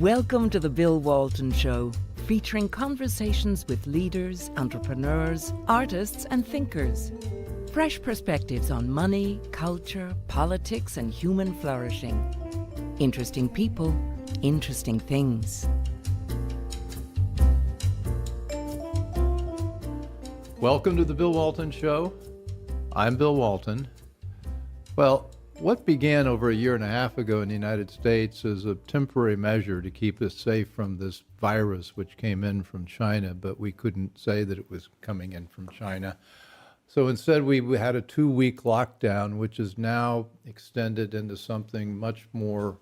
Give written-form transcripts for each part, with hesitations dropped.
Welcome to the Bill Walton Show, featuring conversations with leaders, entrepreneurs, artists, and thinkers. Fresh perspectives on money, culture, politics, and human flourishing. Interesting people, interesting things. Welcome to the Bill Walton Show. I'm Bill Walton. Well, what began over a year and a half ago in the United States as a temporary measure to keep us safe from this virus which came in from China, but we couldn't say that it was coming in from China. So instead we had a 2-week lockdown, which is now extended into something much more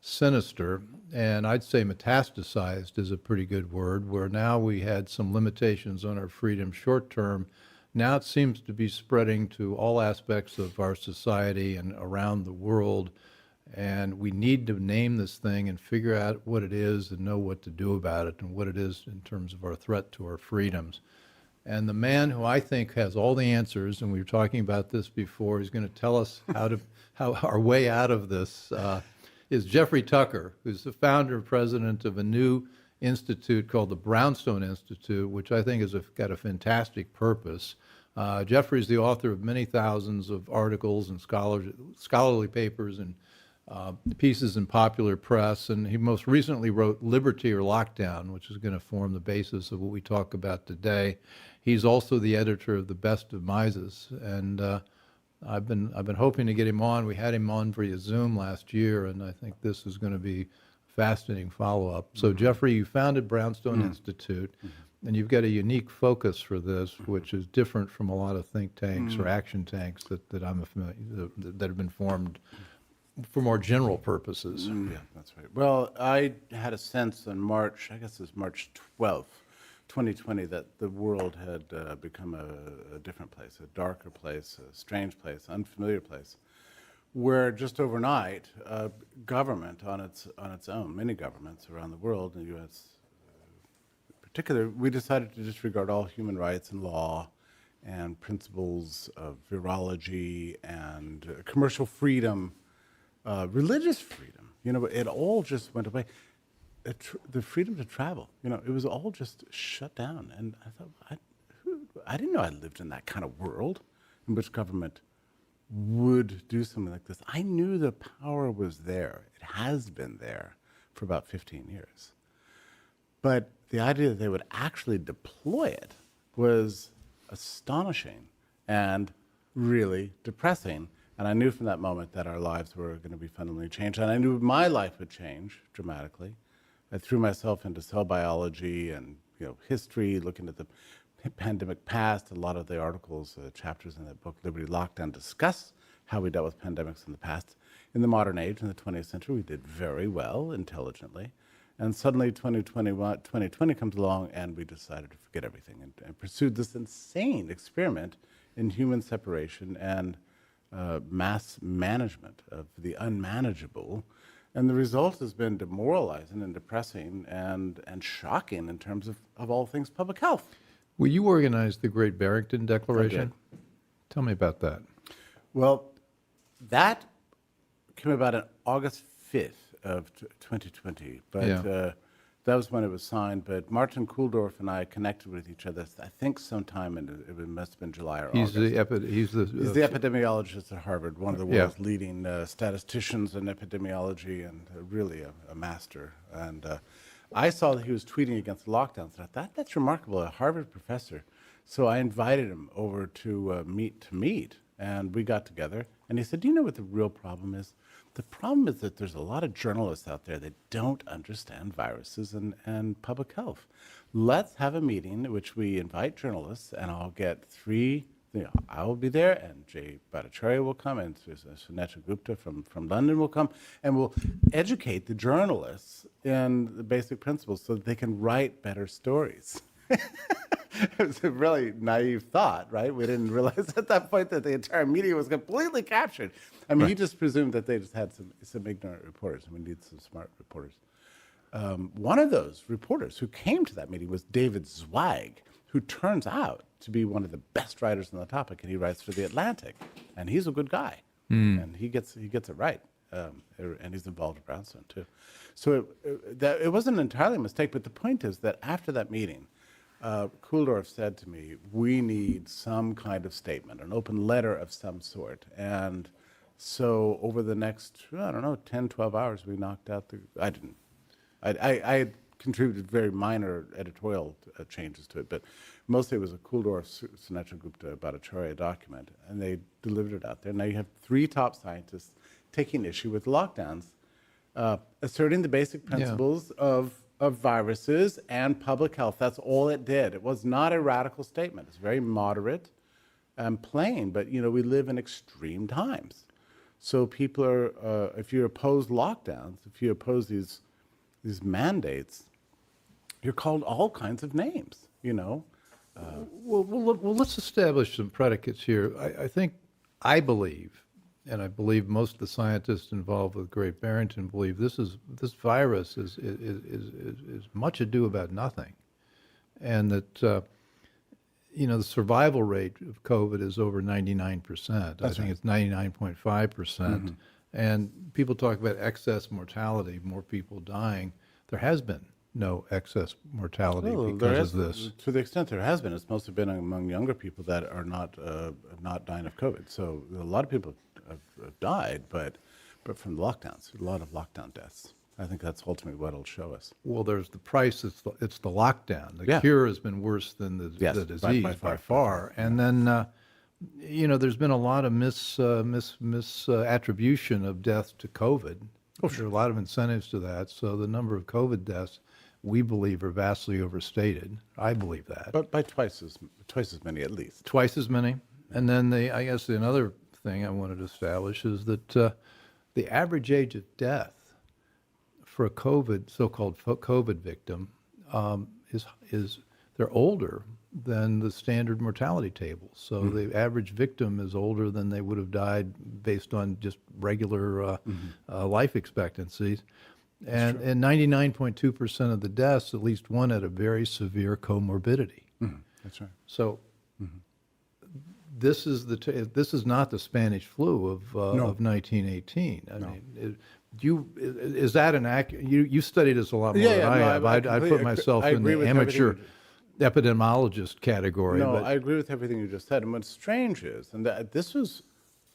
sinister, and I'd say metastasized is a pretty good word, where now we had some limitations on our freedom short term. Now it seems to be spreading to all aspects of our society and around the world, and we need to name this thing and figure out what it is and know what to do about it and what it is in terms of our threat to our freedoms. And the man who I think has all the answers, and we were talking about this before, he's going to tell us how our way out of this is Jeffrey Tucker, who's the founder and president of a new institute called the Brownstone Institute, which I think has got a fantastic purpose. Jeffrey's the author of many thousands of articles and scholarly papers and pieces in popular press, and he most recently wrote Liberty or Lockdown, which is going to form the basis of what we talk about today. He's also the editor of The Best of Mises, and I've been hoping to get him on. We had him on via Zoom last year, and I think this is going to be fascinating follow-up. So Jeffrey, you founded Brownstone Institute, and you've got a unique focus for this, which is different from a lot of think tanks or action tanks that I'm familiar that have been formed for more general purposes. Yeah, that's right. Well, I had a sense in March, I guess it was March 12th, 2020, that the world had become a different place, a darker place, a strange place, unfamiliar place, where just overnight, government on its own, many governments around the world, in the U.S. in particular, we decided to disregard all human rights and law and principles of virology and commercial freedom, religious freedom. You know, it all just went away. The freedom to travel, you know, it was all just shut down. And I thought, I didn't know I lived in that kind of world in which government would do something like this. I knew the power was there. It has been there for about 15 years. But the idea that they would actually deploy it was astonishing and really depressing. And I knew from that moment that our lives were going to be fundamentally changed. And I knew my life would change dramatically. I threw myself into cell biology and history, looking at the pandemic past. A lot of the articles, chapters in that book, Liberty Lockdown, discuss how we dealt with pandemics in the past. In the modern age, in the 20th century, we did very well, intelligently. And suddenly 2020 comes along, and we decided to forget everything and pursued this insane experiment in human separation and mass management of the unmanageable. And the result has been demoralizing and depressing and shocking in terms of all things public health. Well, you organized the Great Barrington Declaration. I did. Tell me about that. Well, that came about on August 5th of 2020, but Yeah. That was when it was signed. But Martin Kulldorff and I connected with each other, I think sometime it must have been July or He's August. He's the He's the epidemiologist at Harvard, one of the world's leading statisticians in epidemiology, and really a master. And I saw that he was tweeting against the lockdowns, and I thought, that's remarkable, a Harvard professor. So I invited him over to meet, and we got together. And he said, do you know what the real problem is? The problem is that there's a lot of journalists out there that don't understand viruses and public health. Let's have a meeting in which we invite journalists, and I'll get I will be there, and Jay Bhattacharya will come, and Sunetra Gupta from London will come, and we'll educate the journalists in the basic principles so that they can write better stories. It was a really naive thought, right? We didn't realize at that point that the entire media was completely captured. I mean, He just presumed that they just had some ignorant reporters, and we need some smart reporters. One of those reporters who came to that meeting was David Zweig, who turns out to be one of the best writers on the topic, and he writes for The Atlantic, and he's a good guy, and he gets it right. and he's involved with Brownstone too. So it wasn't entirely a mistake, but the point is that after that meeting, Kuhldorff said to me, we need some kind of statement, an open letter of some sort. And so over the next, I don't know, 10, 12 hours, we knocked out I had contributed very minor editorial changes to it, but mostly it was a Kuhldorff-Sunetra-Gupta-Bhattacharya document, and they delivered it out there. Now you have 3 top scientists taking issue with lockdowns, asserting the basic principles of viruses and public health. That's all it did. It was not a radical statement. It's very moderate and plain, but we live in extreme times. So people are, if you oppose lockdowns, if you oppose these mandates, you're called all kinds of names, Well, let's establish some predicates here. I believe, and I believe most of the scientists involved with Great Barrington believe this virus is much ado about nothing, and that the survival rate of COVID is over 99%. I think it's 99.5%, and people talk about excess mortality, more people dying. There has been no excess mortality because of this. To the extent there has been, it's mostly been among younger people that are not dying of COVID. So a lot of people have died, but from lockdowns, a lot of lockdown deaths. I think that's ultimately what it'll show us. Well, there's the price. It's the lockdown. The cure has been worse than the disease by far. And then there's been a lot of misattribution of death to COVID. Oh, sure. There are a lot of incentives to that. So the number of COVID deaths, we believe, are vastly overstated. I believe that. But by twice as many at least. Twice as many. And then I guess another thing I wanted to establish is that the average age of death for a so-called COVID victim is they're older than the standard mortality table. So the average victim is older than they would have died based on just regular life expectancies. And 99.2% of the deaths, at least one had a very severe comorbidity. That's right. So this is not the Spanish flu of 1918. I mean, is that an accurate? You studied this a lot more than I have. I put myself in the amateur epidemiologist category. No, I agree with everything you just said. And what's strange is, and this was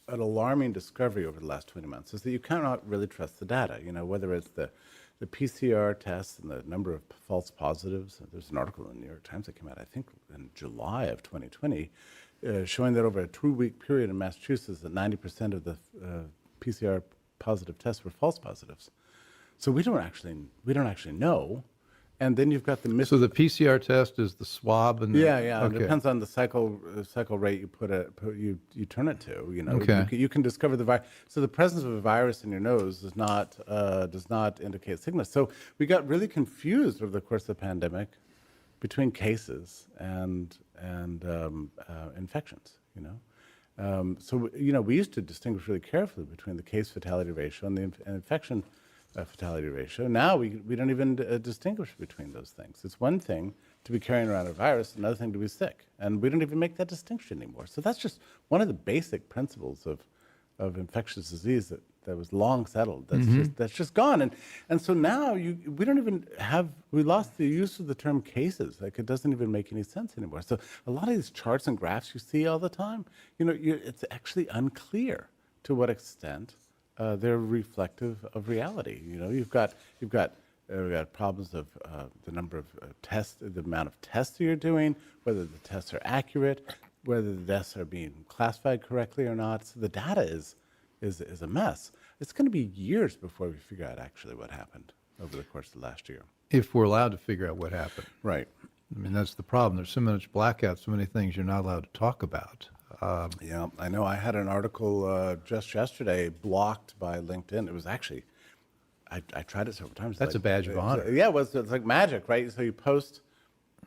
an alarming discovery over the last 20 months, is that you cannot really trust the data. Whether it's the PCR tests and the number of false positives. There's an article in the New York Times that came out, I think, in July of 2020, showing that over a 2-week period in Massachusetts, that 90% of the PCR positive tests were false positives. So we don't actually know. And then you've got So the PCR test is the swab, and it depends on the cycle rate you turn it to. You can discover the virus. So the presence of a virus in your nose does not indicate sickness. So we got really confused over the course of the pandemic between cases and infections. So we used to distinguish really carefully between the case fatality ratio and the infection fatality ratio. Now we don't even distinguish between those things. It's one thing to be carrying around a virus, another thing to be sick, and we don't even make that distinction anymore. So that's just one of the basic principles of infectious disease that was long settled. That's just gone. And so now we lost the use of the term cases. Like, it doesn't even make any sense anymore. So a lot of these charts and graphs you see all the time, it's actually unclear to what extent they're reflective of reality. You've got problems of the number of tests, the amount of tests that you're doing, whether the tests are accurate, whether the deaths are being classified correctly or not. So the data is a mess. It's going to be years before we figure out actually what happened over the course of the last year. If we're allowed to figure out what happened. Right. I mean, that's the problem. There's so much blackout, so many things you're not allowed to talk about. Yeah, I know. I had an article just yesterday blocked by LinkedIn. It was actually, I tried it several times. That's a badge of honor. Yeah, it's like magic, right? So you post,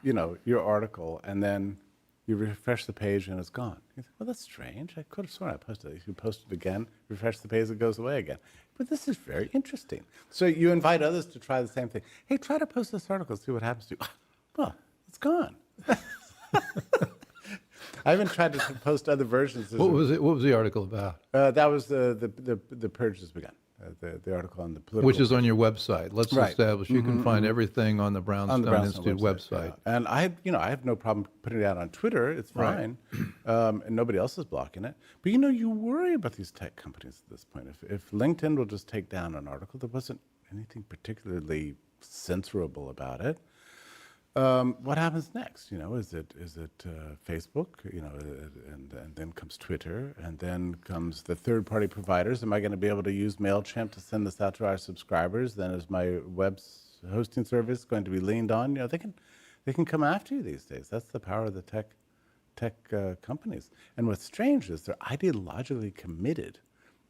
your article, and then you refresh the page and it's gone. You think, well, that's strange. I could have sworn I posted it. You post it again, refresh the page, it goes away again. But this is very interesting. So you invite others to try the same thing. Hey, try to post this article, see what happens to you. Well, it's gone. I even tried to post other versions. What was it? What was the article about? That was the purge has begun. the article on the political. Which is on your website. Let's Right. establish you can find everything on the on the Brownstone Brownstone Institute website. Yeah. And I have no problem putting it out on Twitter. It's Right. fine, and nobody else is blocking it. But you worry about these tech companies at this point. If LinkedIn will just take down an article, there wasn't anything particularly censorable about it. What happens next? Is it Facebook? And then comes Twitter, and then comes the third-party providers. Am I going to be able to use MailChimp to send this out to our subscribers? Then is my web hosting service going to be leaned on? They can come after you these days. That's the power of the tech companies. And what's strange is they're ideologically committed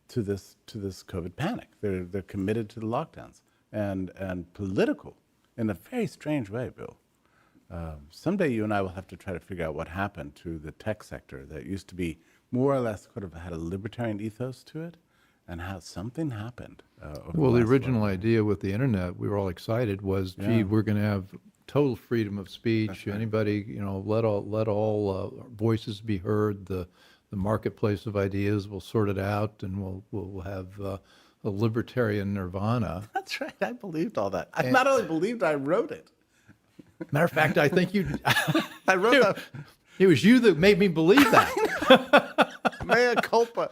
to this COVID panic. They're committed to the lockdowns and political in a very strange way, Bill. Someday you and I will have to try to figure out what happened to the tech sector that used to be more or less sort of had a libertarian ethos to it, and how something happened. Well, the original idea with the internet, we were all excited, was, gee, we're going to have total freedom of speech. Right. Anybody, let all voices be heard. The marketplace of ideas will sort it out, and we'll have a libertarian nirvana. That's right. I believed all that. I not only believed, I wrote it. Matter of fact, I think you. I wrote that. It was you that made me believe that. Mea culpa.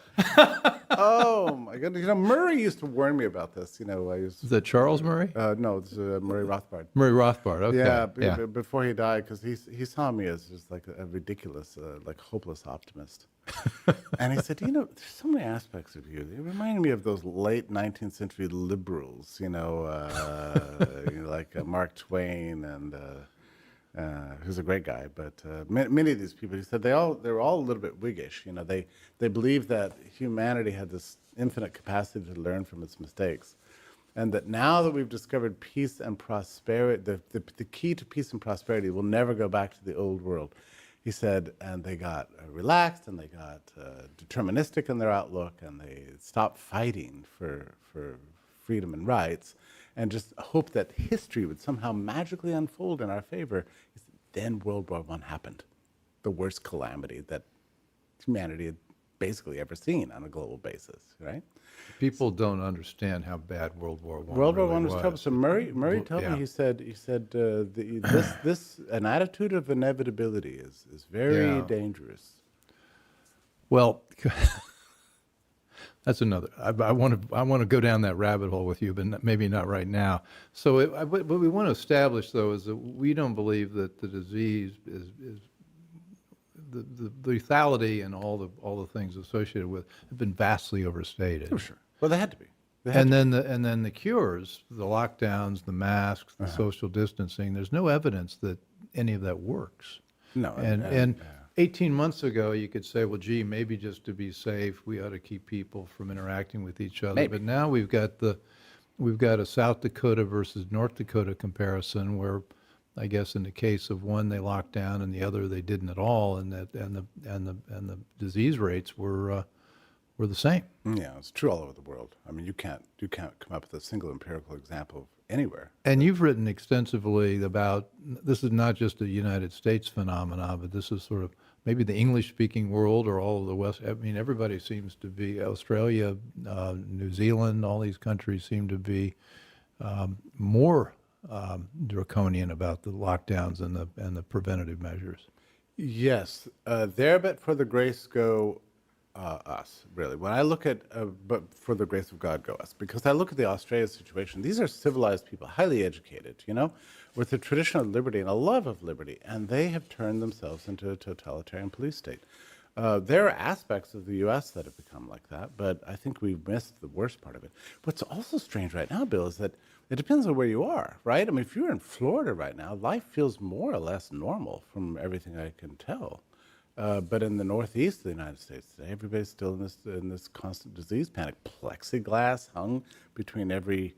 Oh my goodness! Murray used to warn me about this. Is that Charles Murray? No, it's Murray Rothbard. Murray Rothbard. Okay. Yeah, before he died, because he saw me as just like a ridiculous, like hopeless optimist. And he said, there's so many aspects of you. It reminded me of those late 19th century liberals, like Mark Twain and who's a great guy. But many of these people, he said, they were all a little bit Whiggish. They believed that humanity had this infinite capacity to learn from its mistakes. And that now that we've discovered peace and prosperity, the key to peace and prosperity will never go back to the old world. He said, and they got relaxed, and they got deterministic in their outlook, and they stopped fighting for freedom and rights, and just hoped that history would somehow magically unfold in our favor. Then World War I happened, the worst calamity that humanity had basically ever seen on a global basis, right? People don't understand how bad World War I World War I really was trouble. So Murray told me, he said this an attitude of inevitability is very dangerous. Well, that's another. I want to go down that rabbit hole with you, but maybe not right now. So what we want to establish, though, is that we don't believe that the disease is the lethality and all the things associated with have been vastly overstated. Oh, sure. Well, they had to be. And then the cures, the lockdowns, the masks, the social distancing. There's no evidence that any of that works. No. And 18 months ago, you could say, well, gee, maybe just to be safe, we ought to keep people from interacting with each other. Maybe. But now we've got a South Dakota versus North Dakota comparison where, I guess in the case of one they locked down and the other they didn't at all, and the disease rates were the same. Yeah, it's true all over the world. I mean, you can't come up with a single empirical example anywhere. And you've written extensively about, this is not just a United States phenomenon, but this is sort of maybe the English-speaking world or all of the West. I mean, everybody seems to be, Australia, New Zealand, all these countries seem to be more draconian about the lockdowns and the preventative measures. Yes, there, but for the grace go us, really. When I look at, but for the grace of God go us, because I look at the Australia situation, these are civilized people, highly educated, with a tradition of liberty and a love of liberty, and they have turned themselves into a totalitarian police state. There are aspects of the U.S. that have become like that, but I think we've missed the worst part of it. What's also strange right now, Bill, is that it depends on where you are, right? I mean, if you're in Florida right now, life feels more or less normal from everything I can tell. But in the Northeast of the United States today, everybody's still in this constant disease panic. Plexiglass hung between every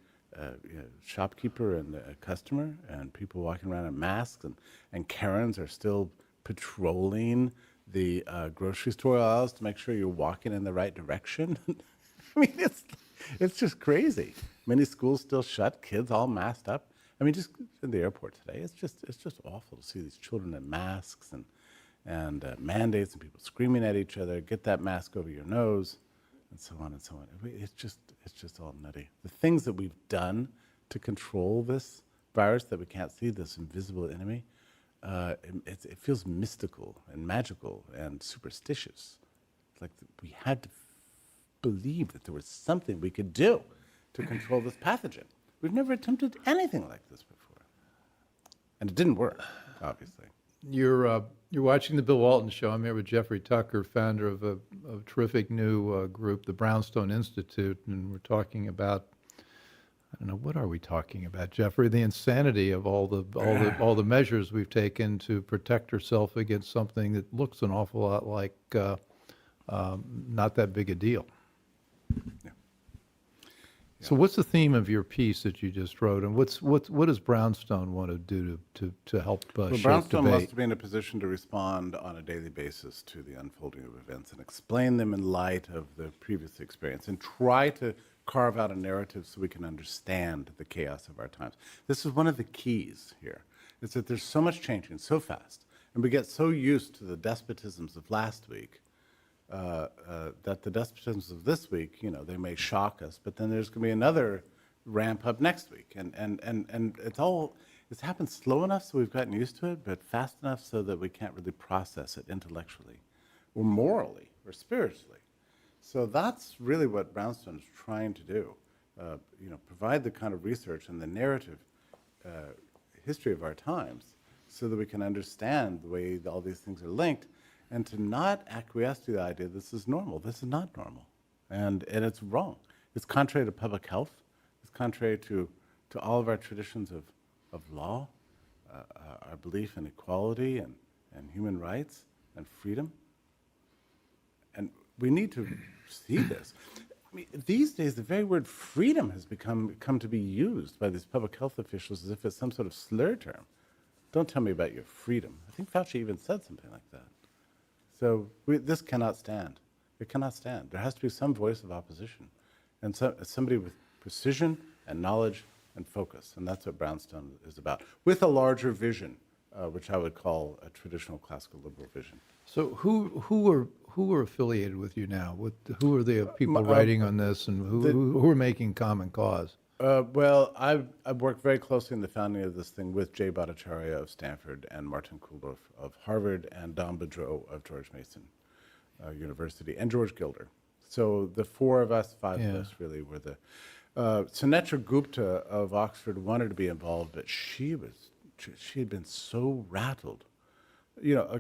shopkeeper and customer, and people walking around in masks, and Karens are still patrolling the grocery store aisles to make sure you're walking in the right direction. I mean, it's just crazy. Many schools still shut, kids all masked up. I mean, just in the airport today, it's just awful to see these children in masks and mandates and people screaming at each other, get that mask over your nose. and so on and so on. It's just all nutty. The things that we've done to control this virus that we can't see, this invisible enemy, it feels mystical and magical and superstitious. It's like we had to believe that there was something we could do to control this pathogen. We've never attempted anything like this before. And it didn't work, obviously. You're watching the Bill Walton Show. I'm here with Jeffrey Tucker, founder of a terrific new group, the Brownstone Institute, and we're talking about, I don't know, what are we talking about, Jeffrey? The insanity of all the measures we've taken to protect ourselves against something that looks an awful lot like not that big a deal. Yeah. So what's the theme of your piece that you just wrote, and what does Brownstone want to do to help shape Brownstone debate? wants to be in a position to respond on a daily basis to the unfolding of events and explain them in light of the previous experience and try to carve out a narrative so we can understand the chaos of our times. This is one of the keys here, is that there's so much changing so fast, and we get so used to the despotisms of last week that the despotisms of this week, they may shock us, but then there's going to be another ramp up next week. And it's happened slow enough so we've gotten used to it, but fast enough so that we can't really process it intellectually or morally or spiritually. So that's really what Brownstone is trying to do, provide the kind of research and the narrative history of our times so that we can understand the way all these things are linked, and to not acquiesce to the idea this is normal. This is not normal. And it's wrong. It's contrary to public health. It's contrary to all of our traditions of law, our belief in equality and human rights and freedom. And we need to see this. I mean, these days, the very word freedom has come to be used by these public health officials as if it's some sort of slur term. Don't tell me about your freedom. I think Fauci even said something like that. So this cannot stand. It cannot stand. There has to be some voice of opposition, and somebody with precision and knowledge and focus, and that's what Brownstone is about, with a larger vision, which I would call a traditional classical liberal vision. So who are affiliated with you now? Who are the people writing on this, and who are making common cause? Well, I've worked very closely in the founding of this thing with Jay Bhattacharya of Stanford and Martin Kulldorff of Harvard and Don Boudreau of George Mason University and George Gilder. So the four of us, five of us really were the... Sunetra Gupta of Oxford wanted to be involved, but she had been so rattled. A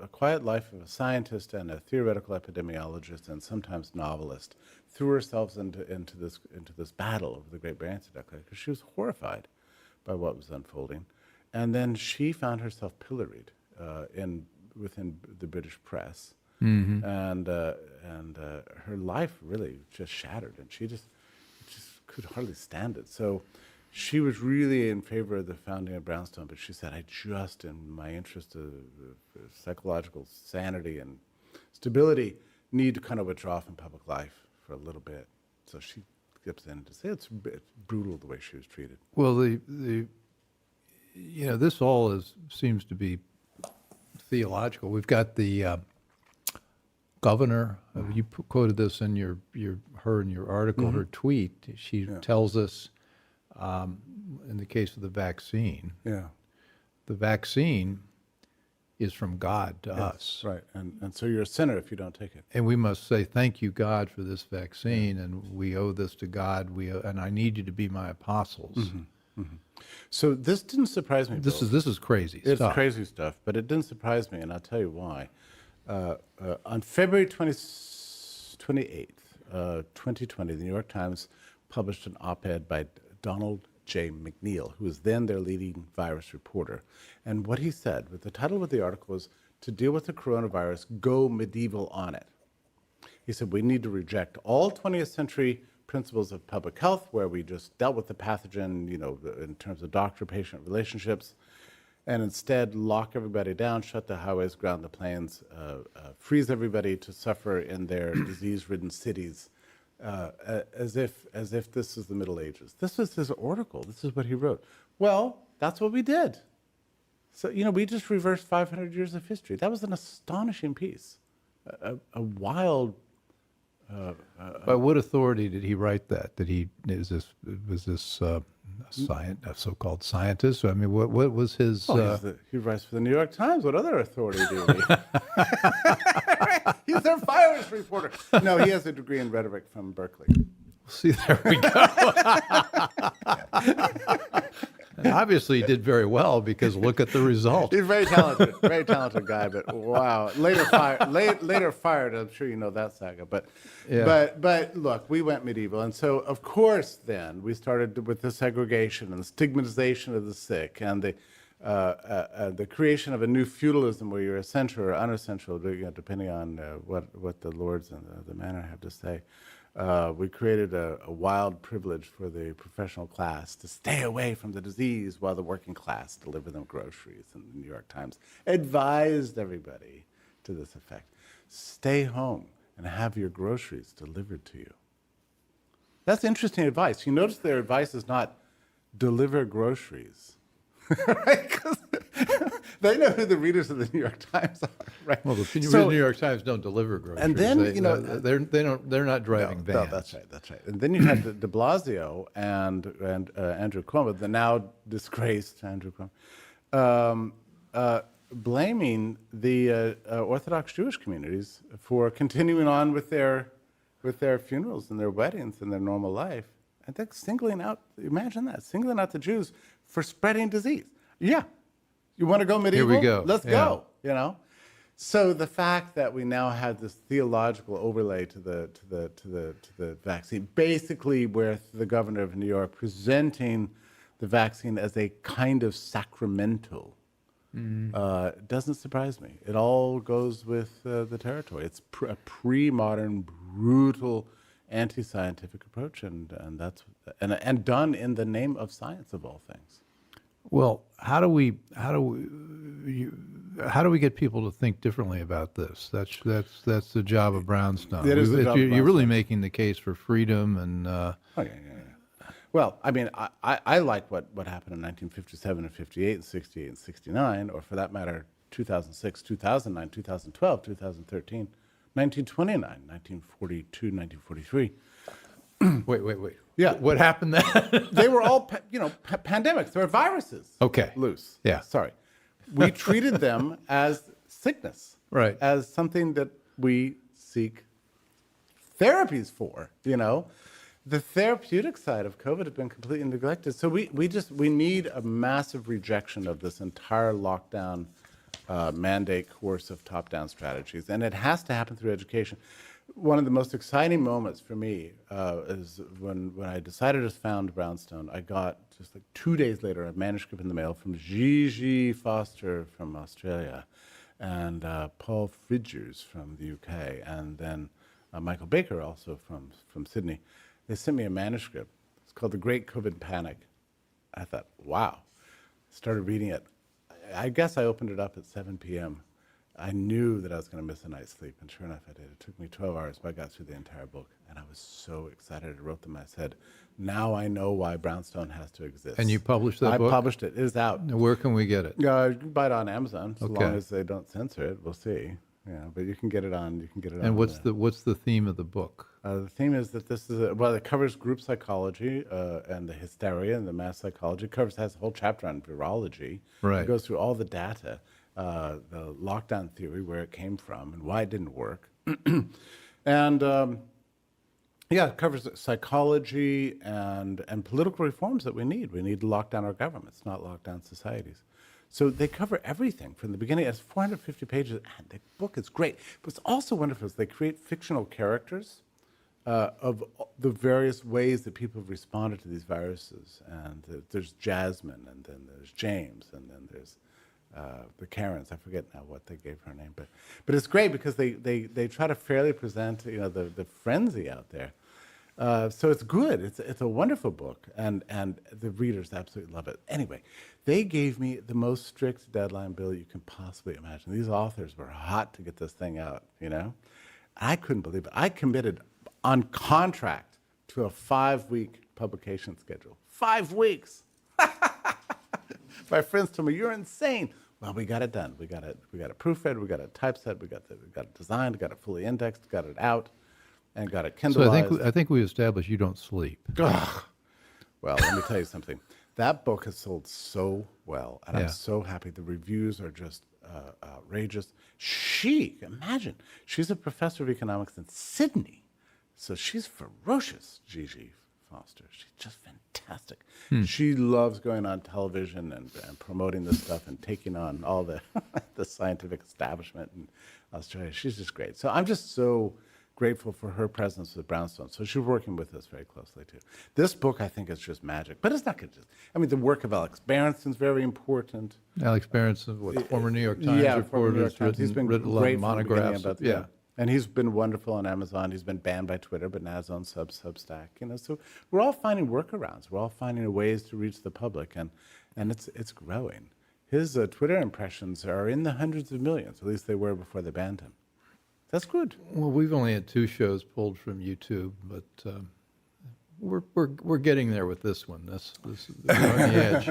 quiet life of a scientist and a theoretical epidemiologist and sometimes novelist threw herself into this battle over the Great Barrier Incident because she was horrified by what was unfolding, and then she found herself pilloried within the British press, and her life really just shattered, and she just could hardly stand it. So she was really in favor of the founding of Brownstone, but she said, in my interest of psychological sanity and stability, need to kind of withdraw from public life for a little bit. So she gets in to say it's brutal the way she was treated. Well, this all seems to be theological. We've got the governor. You quoted this in your article, her tweet. She tells us, in the case of the vaccine, the vaccine is from God to us. Right, and so you're a sinner if you don't take it. And we must say, thank you, God, for this vaccine, and we owe this to God, and I need you to be my apostles. So this didn't surprise me, This is crazy stuff. stuff. It's crazy stuff, but it didn't surprise me, and I'll tell you why. On February 28th, 2020, the New York Times published an op-ed by Donald J. McNeil, who was then their leading virus reporter. And what he said, the title of the article was, "To deal with the coronavirus, go medieval on it." He said, we need to reject all 20th century principles of public health, where we just dealt with the pathogen, in terms of doctor-patient relationships, and instead lock everybody down, shut the highways, ground the planes, freeze everybody to suffer in their disease-ridden cities, as if this is the Middle Ages. This was his article. This is what he wrote. Well, that's what we did. So, we just reversed 500 years of history. That was an astonishing piece, a wild By what authority did he write that? Was this a so-called scientist? I mean, what was his? He writes for the New York Times. What other authority do we? He's their finance reporter. No, he has a degree in rhetoric from Berkeley. See, there we go. And obviously, he did very well because look at the result. He's very talented guy. But wow, later fired. I'm sure you know that saga. But look, we went medieval, and so of course then we started with the segregation and the stigmatization of the sick, and the creation of a new feudalism where you're essential or unessential, depending on what the lords and the manor have to say. We created a wild privilege for the professional class to stay away from the disease while the working class delivered them groceries. And the New York Times advised everybody to this effect. Stay home and have your groceries delivered to you. That's interesting advice. You notice their advice is not deliver groceries. Right? 'Cause they know who the readers of the New York Times are, right? Well, the New York Times don't deliver groceries. And then they're not driving vans. No, that's right. And then you had De Blasio and Andrew Cuomo, the now disgraced Andrew Cuomo, blaming the Orthodox Jewish communities for continuing on with their funerals and their weddings and their normal life. And then singling out the Jews for spreading disease. Yeah. You want to go medieval? Here we go. Let's go, So the fact that we now have this theological overlay to the vaccine, basically where the governor of New York presenting the vaccine as a kind of sacramental, doesn't surprise me. It all goes with the territory. It's a pre-modern, brutal, anti-scientific approach, and that's done in the name of science of all things. Well, how do we get people to think differently about this? That's the job of Brownstone. That is the job of You're really Brownstone. making the case for freedom and. Yeah. Well, I mean, I like what happened in 1957 and 58 and 68 and 69, or for that matter, 2006, 2009, 2012, 2013, 1929, 1942, 1943. Wait. Yeah. What happened then? They were all, pandemics. They were viruses. Okay. Loose. Yeah. Sorry. We treated them as sickness. Right. As something that we seek therapies for, The therapeutic side of COVID has been completely neglected. So we need a massive rejection of this entire lockdown mandate course of top-down strategies. And it has to happen through education. One of the most exciting moments for me is when I decided to found Brownstone. I got, just like 2 days later, a manuscript in the mail from Gigi Foster from Australia and Paul Fridgers from the UK, and then Michael Baker, also from Sydney. They sent me a manuscript. It's called The Great COVID Panic. I thought, wow. Started reading it. I guess I opened it up at 7 p.m. I knew that I was going to miss a night's sleep, and sure enough, I did. It took me 12 hours, but I got through the entire book, and I was so excited. I wrote them. I said, now I know why Brownstone has to exist. And you published that book? I published it. It is out. Now, where can we get it? You can buy it on Amazon, as Okay. long as they don't censor it. We'll see. But you can get it on. And what's the theme of the book? The theme is that this is it covers group psychology and the hysteria and the mass psychology. It has a whole chapter on virology. Right. It goes through all the data, the lockdown theory, where it came from and why it didn't work, and it covers psychology and political reforms that we need. We need to lock down our governments, not lock down societies. So they cover everything from the beginning. It's 450 pages, and the book is great. But what's also wonderful is they create fictional characters of the various ways that people have responded to these viruses. And there's Jasmine, and then there's James, and then there's the Karens. I forget now what they gave her name, but it's great because they try to fairly present the frenzy out there. So it's good. It's a wonderful book, and the readers absolutely love it. Anyway, they gave me the most strict deadline, Bill, you can possibly imagine. These authors were hot to get this thing out, I couldn't believe it. I committed on contract to a 5-week publication schedule. 5 weeks. My friends told me, you're insane. Well, we got it done. We got it proofread, we got it typeset, we got it designed, got it fully indexed, got it out. and got it So Kindleized. I think we established you don't sleep. Ugh. Well, let me tell you something. That book has sold so well, and Yeah. I'm so happy. The reviews are just outrageous. Imagine, she's a professor of economics in Sydney, so she's ferocious, Gigi Foster. She's just fantastic. She loves going on television and promoting this stuff and taking on all the the scientific establishment in Australia. She's just great. So I'm just so grateful for her presence with Brownstone. So she's working with us very closely too. This book, I think, is just magic, but it's not going to just. I mean, the work of Alex Berenson's very important. Alex Berenson, former New York Times former reporter, New York has Times. He's been written a lot great of from the beginning monographs. about Yeah. and he's been wonderful on Amazon. He's been banned by Twitter, but now his own Substack. So we're all finding workarounds. We're all finding ways to reach the public, and it's growing. His Twitter impressions are in the hundreds of millions. At least they were before they banned him. That's good. Well, we've only had 2 shows pulled from YouTube, but we're getting there with this one. This we're on the edge.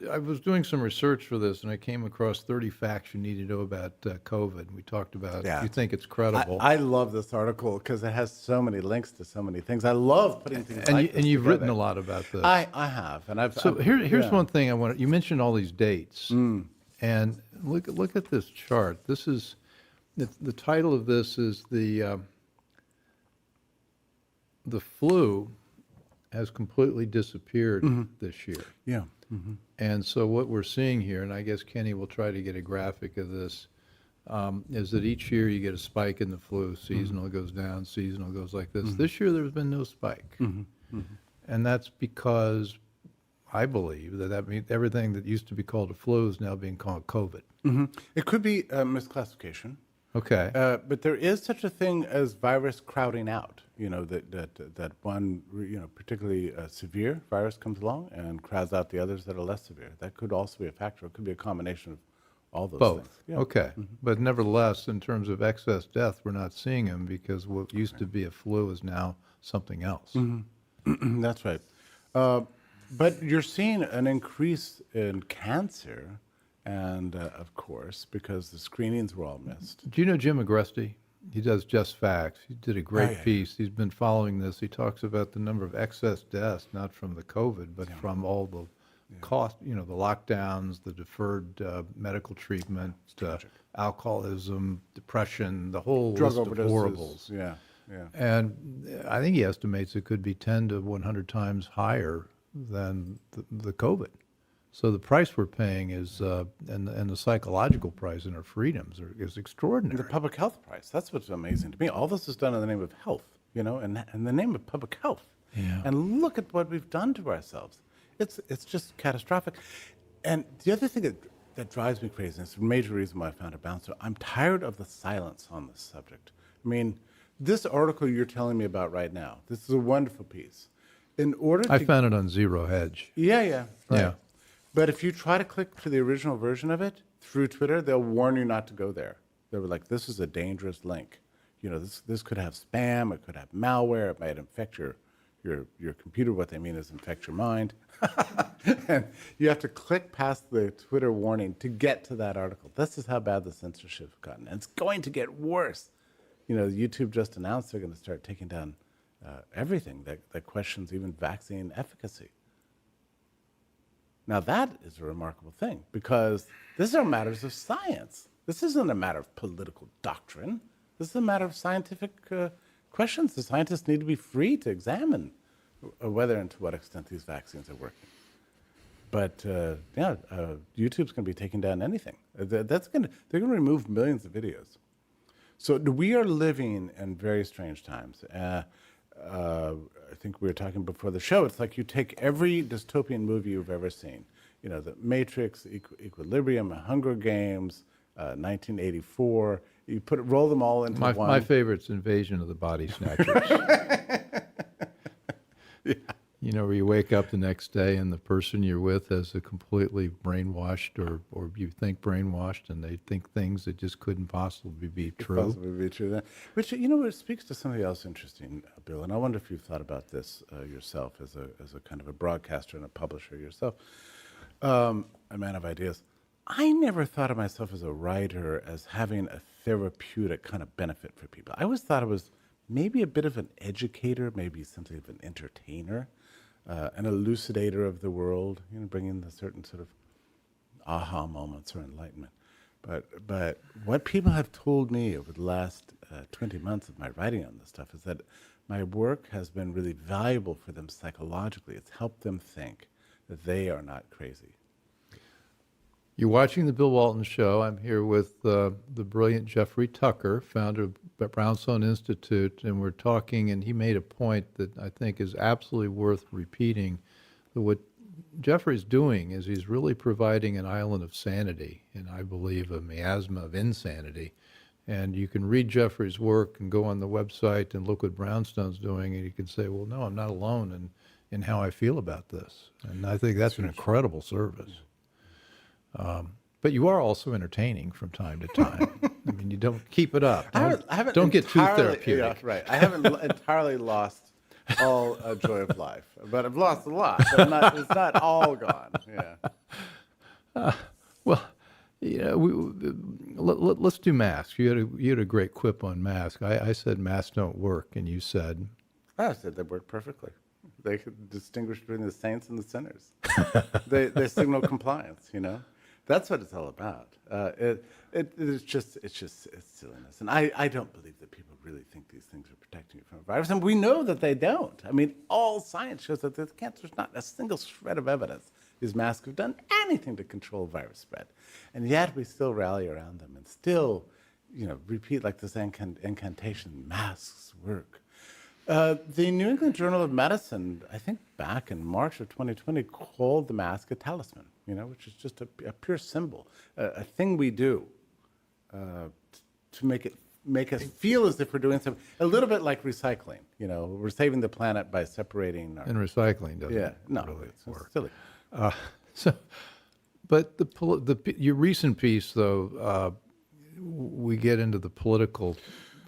I was doing some research for this, and I came across 30 facts you need to know about COVID. We talked about. Yeah. You think it's credible? I love this article because it has so many links to so many things. I love putting things like this and you've together. written a lot about this. I have, and I've. So here's yeah. one thing I want. You mentioned all these dates, and look at this chart. This is the title of this is the flu has completely disappeared this year. Yeah. And so what we're seeing here, and I guess Kenny will try to get a graphic of this, is that each year you get a spike in the flu. Seasonal goes down, seasonal goes like this. This year there's been no spike. And that's because I believe that means everything that used to be called a flu is now being called COVID. It could be a misclassification. Okay. But there is such a thing as virus crowding out. That one, particularly severe virus comes along and crowds out the others that are less severe. That could also be a factor. It could be a combination of all those Both. things. Yeah. Okay. But nevertheless, in terms of excess death, we're not seeing them because what used to be a flu is now something else. That's right. But you're seeing an increase in cancer, and of course, because the screenings were all missed. Do you know Jim Agresti? He does Just Facts. He did a great yeah. piece. He's been following this. He talks about the number of excess deaths, not from the COVID, but from all the cost, the lockdowns, the deferred medical treatment, alcoholism, depression, the whole Drug list of overdoses. horribles. Yeah. And I think he estimates it could be 10 to 100 times higher than the COVID. So the price we're paying is, and the psychological price in our freedoms is extraordinary. The public health price. That's what's amazing to me. All this is done in the name of health, and in the name of public health. Yeah. And look at what we've done to ourselves. It's just catastrophic. And the other thing that drives me crazy, and it's a major reason why I found a bouncer, I'm tired of the silence on this subject. I mean, this article you're telling me about right now, this is a wonderful piece. In order to I found it on Zero Hedge. Yeah, right. Yeah. But if you try to click to the original version of it through Twitter, they'll warn you not to go there. They were like, this is a dangerous link. This could have spam, it could have malware, it might infect your computer. What they mean is infect your mind. And you have to click past the Twitter warning to get to that article. This is how bad the censorship has gotten. And it's going to get worse. YouTube just announced they're going to start taking down everything that questions even vaccine efficacy. Now that is a remarkable thing because these are matters of science. This isn't a matter of political doctrine. This is a matter of scientific questions. The scientists need to be free to examine whether and to what extent these vaccines are working. But YouTube's going to be taking down anything. They're going to remove millions of videos. So we are living in very strange times. I think we were talking before the show. It's like you take every dystopian movie you've ever seen. The Matrix, Equilibrium, Hunger Games, 1984. You roll them all into one. My favorite's Invasion of the Body Snatchers. Yeah. Where you wake up the next day and the person you're with has a completely brainwashed or you think brainwashed and they think things that just couldn't possibly be true. Possibly be true. Which, it speaks to something else interesting, Bill, and I wonder if you've thought about this yourself as a kind of a broadcaster and a publisher yourself, a man of ideas. I never thought of myself as a writer as having a therapeutic kind of benefit for people. I always thought it was maybe a bit of an educator, maybe something of an entertainer, an elucidator of the world, bringing the certain sort of aha moments or enlightenment. But what people have told me over the last 20 months of my writing on this stuff is that my work has been really valuable for them psychologically. It's helped them think that they are not crazy. You're watching The Bill Walton Show. I'm here with the brilliant Jeffrey Tucker, founder of Brownstone Institute, and we're talking, and he made a point that I think is absolutely worth repeating. What Jeffrey's doing is he's really providing an island of sanity, and I believe a miasma of insanity. And you can read Jeffrey's work and go on the website and look what Brownstone's doing, and you can say, well, no, I'm not alone in how I feel about this. And I think that's an incredible service. But you are also entertaining from time to time. I mean, you don't keep it up. Don't get too therapeutic. Yeah, right. I haven't entirely lost all joy of life, but I've lost a lot. But it's not all gone. Yeah. Well, let's do masks. You had a great quip on masks. I said masks don't work, and you said I said they work perfectly. They could distinguish between the saints and the sinners. they signal compliance. That's what it's all about. It's silliness, and I don't believe that people really think these things are protecting you from a virus, and we know that they don't. I mean, all science shows that there's not a single shred of evidence these masks have done anything to control virus spread, and yet we still rally around them and still, repeat like this incantation: masks work. The New England Journal of Medicine, I think back in March of 2020, called the mask a talisman, which is just a pure symbol, a thing we do to make us feel as if we're doing something, a little bit like recycling. We're saving the planet by separating. And recycling doesn't really it's work. Silly. But your recent piece, though, we get into the political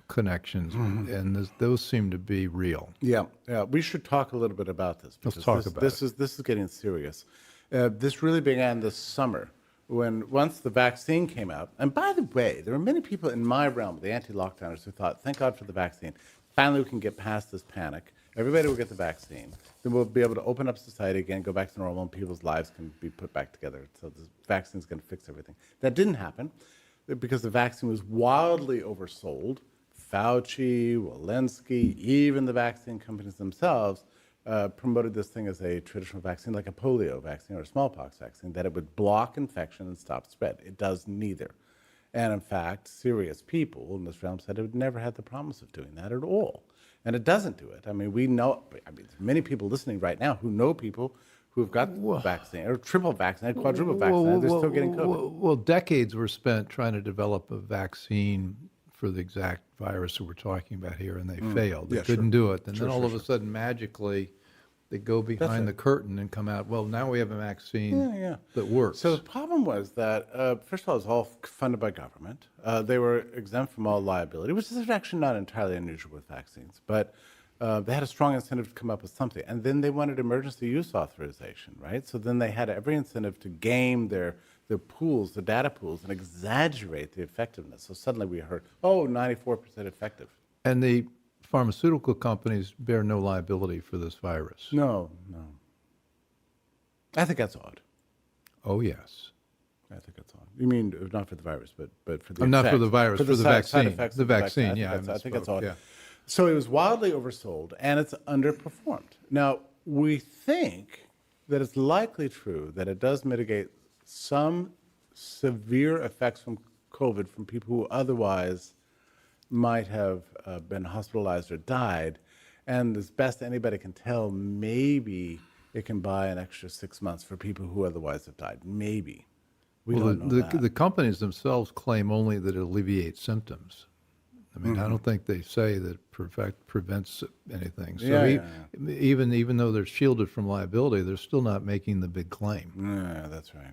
connections, and those seem to be real. Yeah. We should talk a little bit about this. Let's talk about it. This is getting serious. This really began this summer once the vaccine came out. And by the way, there were many people in my realm, the anti-lockdowners, who thought, thank God for the vaccine. Finally, we can get past this panic. Everybody will get the vaccine. Then we'll be able to open up society again, go back to normal, and people's lives can be put back together. So the vaccine is going to fix everything. That didn't happen because the vaccine was wildly oversold. Fauci, Walensky, even the vaccine companies themselves promoted this thing as a traditional vaccine, like a polio vaccine or a smallpox vaccine, that it would block infection and stop spread. It does neither. And in fact, serious people in this realm said it would never had the promise of doing that at all. And it doesn't do it. I mean, there's many people listening right now who know people who've got vaccine, or triple vaccinated, quadruple vaccinated, they're still getting COVID. Well, decades were spent trying to develop a vaccine for the exact virus that we're talking about here, and they failed. They couldn't do it. And then all of a sudden, magically, they go behind the curtain and come out, well, now we have a vaccine that works. So the problem was that, first of all, it was all funded by government. They were exempt from all liability, which is actually not entirely unusual with vaccines. But they had a strong incentive to come up with something. And then they wanted emergency use authorization, right? So then they had every incentive to game their pools, the data pools, and exaggerate the effectiveness. So suddenly we heard, 94% effective. And the pharmaceutical companies bear no liability for this virus. No. I think that's odd. Oh, yes. I think that's odd. You mean not for the virus, but for the Not for the virus, for the vaccine. The vaccine, I I think that's odd. Yeah. So it was wildly oversold, and it's underperformed. Now, we think that it's likely true that it does mitigate some severe effects from COVID from people who otherwise might have been hospitalized or died. And as best anybody can tell, maybe it can buy an extra 6 months for people who otherwise have died. Maybe. We don't know that. The companies themselves claim only that it alleviates symptoms. I mean, I don't think they say that it prevents anything. So even though they're shielded from liability, they're still not making the big claim. Yeah, that's right.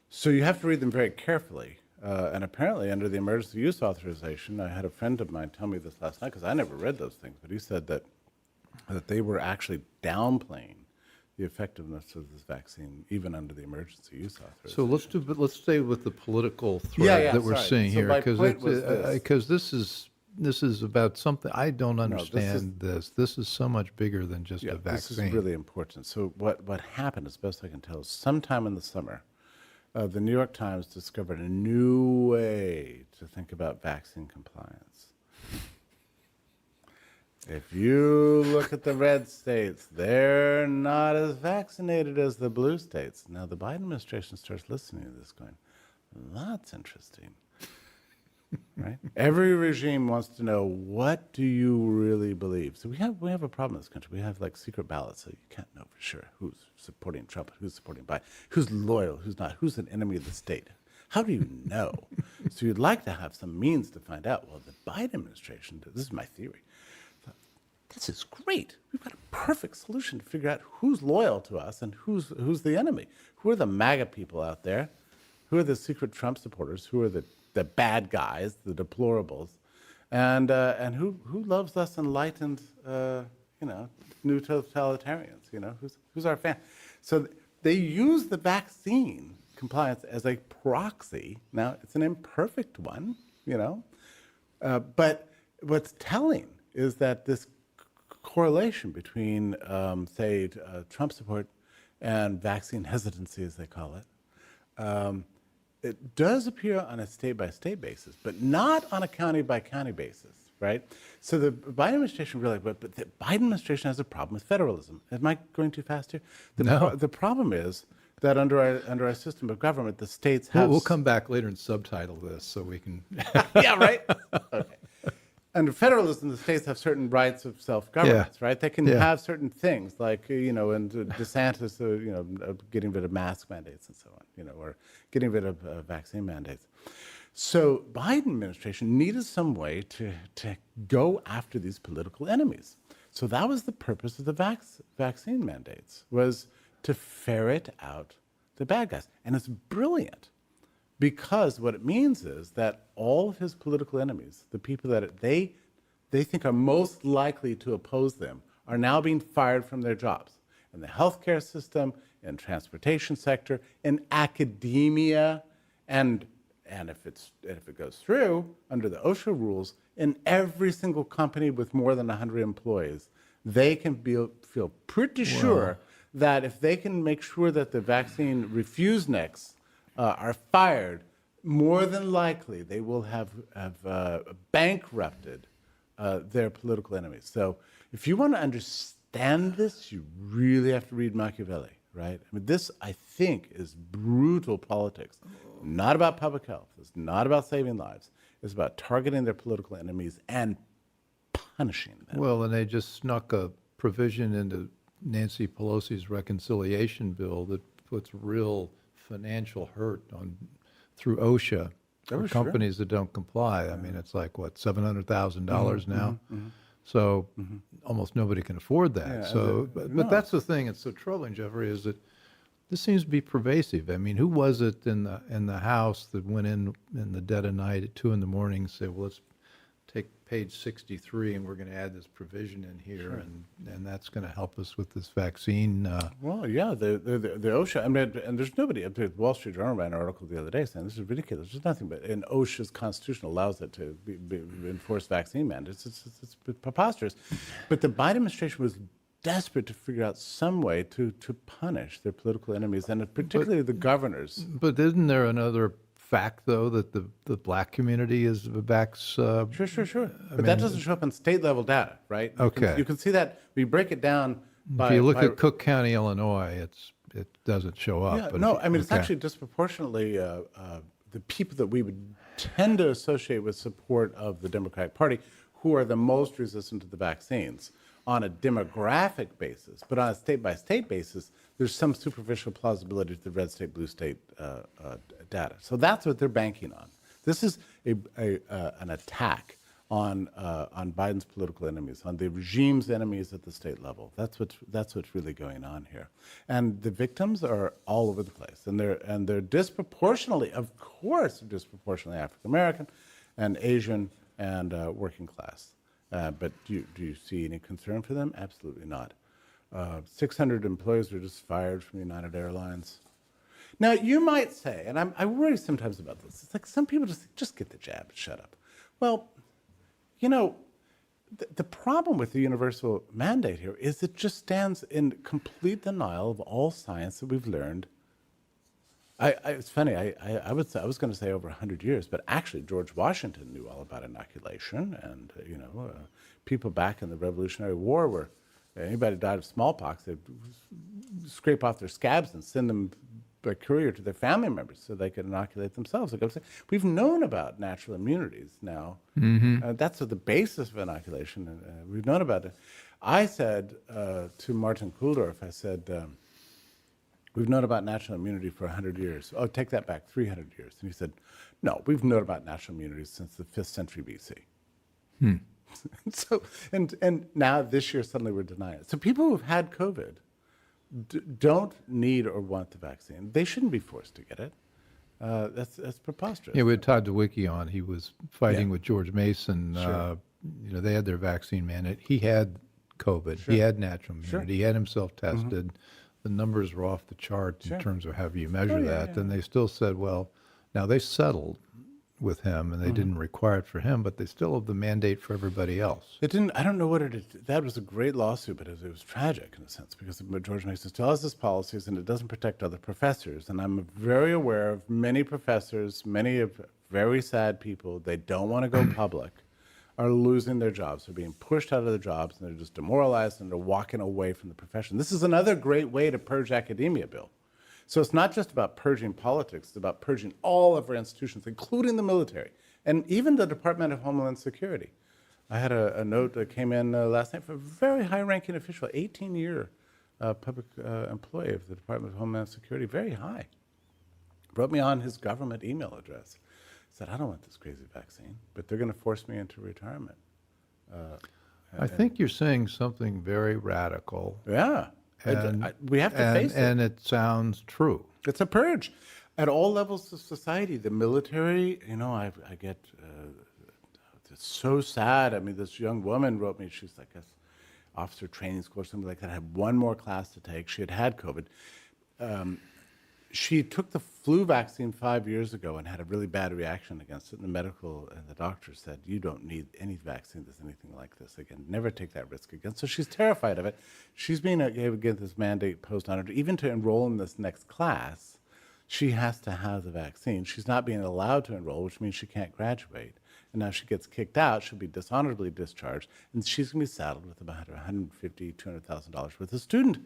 So you have to read them very carefully. And apparently, under the emergency use authorization, I had a friend of mine tell me this last night, because I never read those things, but he said that they were actually downplaying the effectiveness of this vaccine, even under the emergency use authorization. So let's stay with the political thread that we're seeing here, because this is this is about something, I don't No, this is- understand this. This is so much bigger than just Yeah, a this is vaccine. really important. So what happened, as best I can tell, is sometime in the summer, the New York Times discovered a new way to think about vaccine compliance. If you look at the red states, they're not as vaccinated as the blue states. Now, the Biden administration starts listening to this going, that's interesting. Right? Every regime wants to know, what do you really believe? So we have a problem in this country. We have like secret ballots, so you can't know for sure who's supporting Trump, who's supporting Biden, who's loyal, who's not, who's an enemy of the state. How do you know? So you'd like to have some means to find out. Well, the Biden administration, this is my theory, this is great. We've got a perfect solution to figure out who's loyal to us and who's the enemy. Who are the MAGA people out there? Who are the secret Trump supporters? Who are the bad guys, the deplorables? And who loves us enlightened, new totalitarians? Who's our fan? So they use the vaccine compliance as a proxy. Now, it's an imperfect one, but what's telling is that this correlation between, Trump support and vaccine hesitancy, as they call it, it does appear on a state-by-state basis, but not on a county-by-county basis, right? So the Biden administration really, but the Biden administration has a problem with federalism. Am I going too fast here? No. The problem is that under our system of government, the states have... We'll come back later and subtitle this so we can... Yeah, right? Okay. Under federalism, the states have certain rights of self-governance, right? They can have certain things, like, and DeSantis, getting rid of mask mandates and so on, or getting rid of vaccine mandates. So Biden administration needed some way to go after these political enemies. So that was the purpose of the vaccine mandates, was to ferret out the bad guys. And it's brilliant. Because what it means is that all of his political enemies, the people that they think are most likely to oppose them, are now being fired from their jobs in the healthcare system, in transportation sector, in academia, and if it goes through under the OSHA rules, in every single company with more than 100 employees, they can feel pretty sure that if they can make sure that the vaccine refuseniks are fired, more than likely they will have bankrupted their political enemies. So if you want to understand this, you really have to read Machiavelli, right? I mean, this, I think, is brutal politics. Not about public health. It's not about saving lives. It's about targeting their political enemies and punishing them. Well, and they just snuck a provision into Nancy Pelosi's reconciliation bill that puts real financial hurt through OSHA for companies that don't comply. I mean, it's like, what, $700,000 now? So almost nobody can afford that. Yeah, so, but that's the thing that's so troubling, Jeffrey, is that this seems to be pervasive. I mean, who was it in the House that went in the dead of night at 2 a.m. and said, well, let's take page 63 and we're going to add this provision in here, and that's going to help us with this vaccine. Well, yeah, the OSHA, I mean, and there's nobody, the Wall Street Journal ran an article the other day saying this is ridiculous. There's nothing but, and OSHA's constitution allows it to enforce vaccine mandates. It's preposterous. But the Biden administration was desperate to figure out some way to punish their political enemies, and particularly the governors. But isn't there another fact, though, that the black community is backs? Sure. But that doesn't show up in state level data, right? You can see that we break it down by. If you look at Cook County, Illinois, it doesn't show up. Yeah, but no, I mean, it's actually disproportionately the people that we would tend to associate with support of the Democratic Party who are the most resistant to the vaccines on a demographic basis, but on a state-by-state basis, there's some superficial plausibility to the red state, blue state data. So that's what they're banking on. This is an attack on Biden's political enemies, on the regime's enemies at the state level. That's what's really going on here. And the victims are all over the place, and they're disproportionately, of course, disproportionately African American, and Asian, and working class. But do you see any concern for them? Absolutely not. 600 employees were just fired from United Airlines. Now, you might say, and I worry sometimes about this, it's like some people just get the jab, shut up. Well, You know, the problem with the universal mandate here is it just stands in complete denial of all science that we've learned. It's funny, I was going to say over 100 years, but actually George Washington knew all about inoculation, and people back in the Revolutionary War were, anybody died of smallpox, they'd scrape off their scabs and send them by courier to their family members so they could inoculate themselves. Like I was saying, we've known about natural immunities now. That's the basis of inoculation. We've known about it. I said to Martin Kulldorff, I said, we've known about natural immunity for 100 years. Oh, take that back, 300 years. And he said, no, we've known about natural immunity since the 5th century BC. So, and now this year suddenly we're denying it. So people who've had COVID don't need or want the vaccine. They shouldn't be forced to get it. That's preposterous. Yeah, we had Todd DeWicki on. He was fighting with George Mason. Sure. They had their vaccine mandate. He had COVID. Sure. He had natural immunity. Sure. He had himself tested. The numbers were off the chart in terms of how you measure that. And they still said, well, now they settled with him and they didn't require it for him, but they still have the mandate for everybody else. It didn't. I don't know what it is. That was a great lawsuit, but it was tragic in a sense because George Mason still has his policies and it doesn't protect other professors. And I'm very aware of many professors, many of very sad people. They don't want to go public, are losing their jobs. They're being pushed out of their jobs and they're just demoralized and they're walking away from the profession. This is another great way to purge academia, Bill. So it's not just about purging politics, it's about purging all of our institutions, including the military, and even the Department of Homeland Security. I had a note that came in last night from a very high-ranking official, 18-year public employee of the Department of Homeland Security, very high. Wrote me on his government email address. Said, I don't want this crazy vaccine, but they're going to force me into retirement. I think you're saying something very radical. Yeah. We have to face it. And it sounds true. It's a purge at all levels of society. The military, I get it's so sad. I mean, this young woman wrote me, she's like a officer training school or something like that, had one more class to take. She had COVID. She took the flu vaccine 5 years ago and had a really bad reaction against it. And the doctor said, you don't need any vaccine that's anything like this again. Never take that risk again. So she's terrified of it. She's being able to get this mandate posed on her. Even to enroll in this next class, she has to have the vaccine. She's not being allowed to enroll, which means she can't graduate. And now she gets kicked out. She'll be dishonorably discharged. And she's going to be saddled with about $150,000, $200,000 worth of student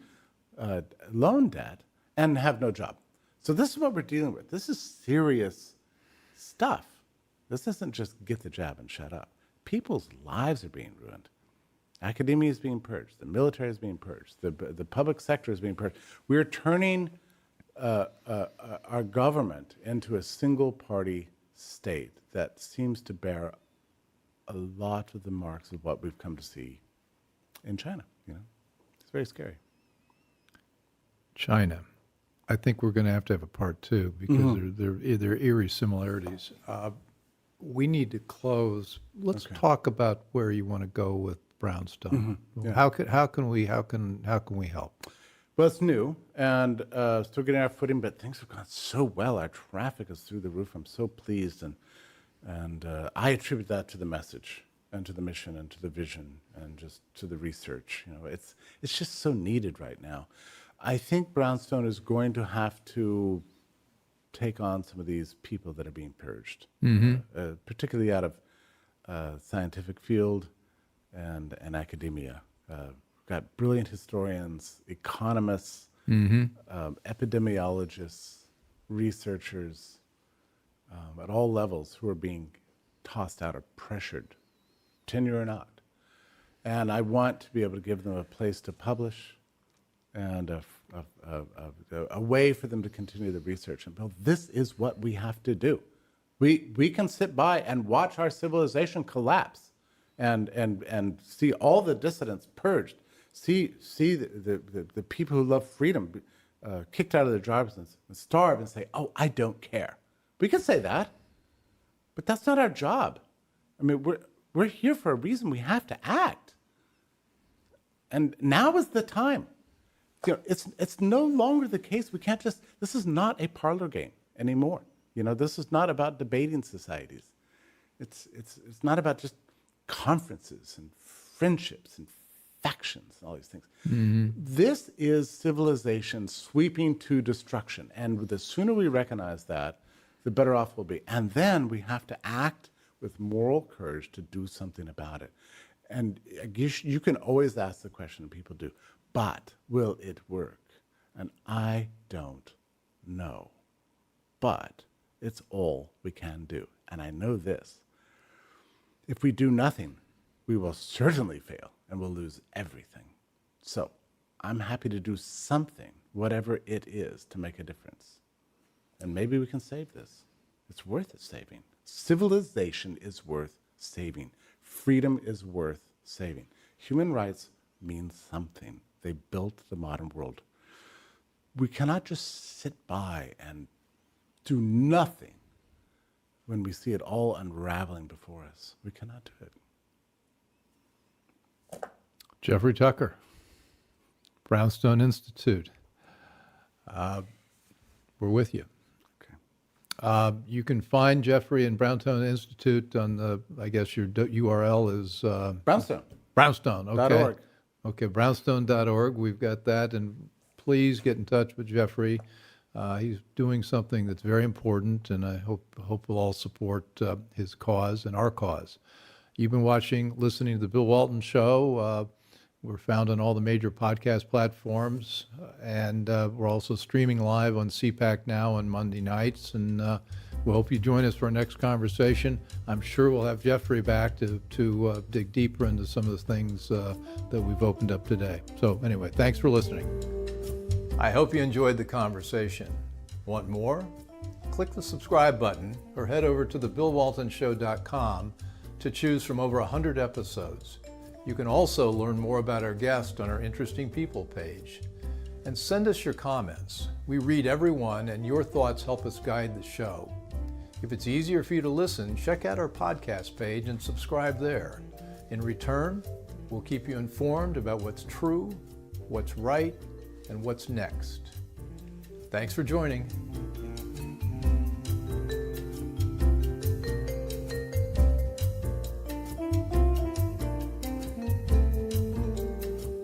loan debt and have no job. So this is what we're dealing with. This is serious stuff. This isn't just get the jab and shut up. People's lives are being ruined. Academia is being purged. The military is being purged. The public sector is being purged. We're turning our government into a single-party state that seems to bear a lot of the marks of what we've come to see in China. It's very scary. China. I think we're going to have a part two because there are eerie similarities. We need to close. Let's talk about where you want to go with Brownstone. Yeah. How can we help? Well, it's new and still getting our footing, but things have gone so well. Our traffic is through the roof. I'm so pleased, and I attribute that to the message and to the mission and to the vision and just to the research. It's just so needed right now. I think Brownstone is going to have to take on some of these people that are being purged, particularly out of scientific field and academia. We've got brilliant historians, economists, epidemiologists, researchers at all levels who are being tossed out or pressured, tenure or not. And I want to be able to give them a place to publish and a way for them to continue the research. And Bill, this is what we have to do. We can sit by and watch our civilization collapse and see all the dissidents purged, see the people who love freedom kicked out of their jobs and starve and say, oh, I don't care. We can say that, but that's not our job. I mean, we're here for a reason. We have to act. And now is the time. It's no longer the case. We can't just, this is not a parlor game anymore. This is not about debating societies. It's not about just conferences and friendships and factions and all these things. This is civilization sweeping to destruction. And the sooner we recognize that, the better off we'll be. And then we have to act with moral courage to do something about it. And you can always ask the question, and people do, but will it work? And I don't know. But it's all we can do. And I know this. If we do nothing, we will certainly fail and we'll lose everything. So I'm happy to do something, whatever it is, to make a difference. And maybe we can save this. It's worth it saving. Civilization is worth saving. Freedom is worth saving. Human rights mean something. They built the modern world. We cannot just sit by and do nothing when we see it all unraveling before us. We cannot do it. Jeffrey Tucker, Brownstone Institute. We're with you. You can find Jeffrey and Brownstone Institute on the, I guess your URL is... Brownstone. Brownstone, okay. .org. Okay, brownstone.org. We've got that, and please get in touch with Jeffrey. He's doing something that's very important, and I hope we'll all support his cause and our cause. You've been listening to The Bill Walton Show. We're found on all the major podcast platforms, and we're also streaming live on CPAC Now on Monday nights, and we hope you join us for our next conversation. I'm sure we'll have Jeffrey back to dig deeper into some of the things that we've opened up today. So anyway, thanks for listening. I hope you enjoyed the conversation. Want more? Click the subscribe button or head over to thebillwaltonshow.com to choose from over 100 episodes. You can also learn more about our guest on our Interesting People page. And send us your comments. We read every one, and your thoughts help us guide the show. If it's easier for you to listen, check out our podcast page and subscribe there. In return, we'll keep you informed about what's true, what's right, and what's next. Thanks for joining.